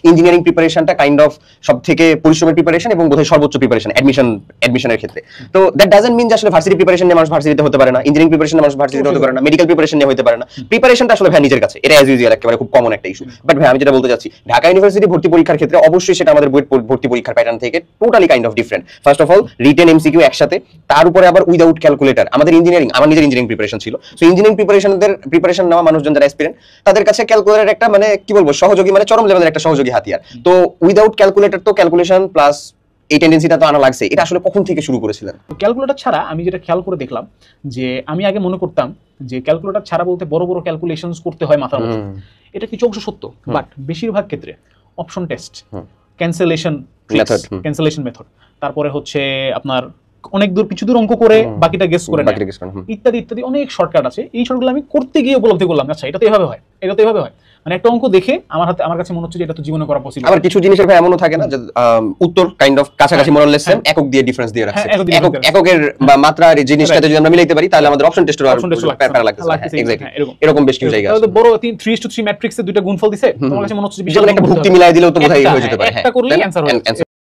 Engineering প্রিপারেশনটা kind of সবথেকে পরিশ্রমের প্রিপারেশন এবং বোধহয় সর্বোচ্চ প্রিপারেশন অ্যাডমিশনের ক্ষেত্রে। তো দ্যাট ডাজন্ট মিন যে আসলে ভার্সিটি প্রিপারেশন নিয়ে মানুষ ভার্সিটিতে হতে পারে না, ইঞ্জিনিয়ারিং প্রিপারেশন মানুষ ভার্সিটিতে হতে পারে না, মেডিকেল প্রিপারেশন নিয়ে হতে পারে না। প্রিপারেশনটা আসলে ভাই নিজের কাছে, এটা অ্যাজ ইউজুয়াল একেবারে খুব কমন একটা ইস্যু। বাট ভাই আমি যেটা বলতে চাচ্ছি, ঢাকা ইউনিভার্সিটি ভর্তি পরীক্ষার ক্ষেত্রে অবশ্যই সেটা আমাদের ভর্তি পরীক্ষার প্যাটার্ন থেকে totally kind of different. First of all written MCQ একসাথে, তার উপরে আবার উইদাউট ক্যালকুলেটর। আমাদের ইঞ্জিনিয়ারিং, আমার নিজের ইঞ্জিনিয়ারিং প্রিপারেশন ছিল, সো ইঞ্জিনিয়ারিং প্রিপারেশন নেওয়া মানুষজন যারা অ্যাসপিরেন্ট তাদের কাছে ক্যালকুলেটর একটা মানে কি বলবো সহযোগী, মানে চরম লেভেলের একটা সহযোগী হাতিয়ার। তো উইদাউট ক্যালকুলেটর তো ক্যালকুলেশন প্লাস এই টেন্ডেন্সিটা তো আনা লাগছে। এটা আসলে কখন থেকে শুরু করেছিলেন? ক্যালকুলেটর ছাড়া আমি যেটা খেয়াল করে দেখলাম যে আমি আগে মনে করতাম যে ক্যালকুলেটর ছাড়া বলতে বড় বড় ক্যালকুলেশনস করতে হয় মাথার মধ্যে। এটা কিছু অংশ সত্য, বাট বেশিরভাগ ক্ষেত্রে অপশন টেস্ট, ক্যান্সেলেশন মেথড, তারপরে হচ্ছে আপনার অনেক দূর কিছু দূর অঙ্ক করে বাকিটা গেস করে ইত্যাদি ইত্যাদি অনেক শর্টকাট আছে। এই শর্টগুলো আমি করতে গিয়ে উপলব্ধি করলাম আচ্ছা এটা তো এভাবে হয়, এটা তো এভাবে হয়। মানে একটা অঙ্ক দেখে আমার কাছে মনে হচ্ছে যে এটা তো জীবনে করা পসিবল। আবার কিছু জিনিসের ভাই এমনও থাকে না যে উত্তর কাইন্ড অফ কাছাকাছি মোরালেস সেম, একক দিয়ে ডিফারেন্স দিয়ে রাখছে। এককের বা মাত্রার এই জিনিসটাতে যদি আমরা মিলাইতে পারি তাহলে আমাদের অপশন টেস্টের আর প্যারা লাগতেছে। এক্স্যাক্টলি এরকম বেশ কিছু জায়গা আছে। বড় 3:3 ম্যাট্রিক্সে দুইটা গুণফল দিছে, তোমার কাছে মনে হচ্ছে একটা ভুক্তি মিলাই দিলেও তো বোধহয় হয়ে যেতে পারে। একটা করলেই অ্যানসার হয়।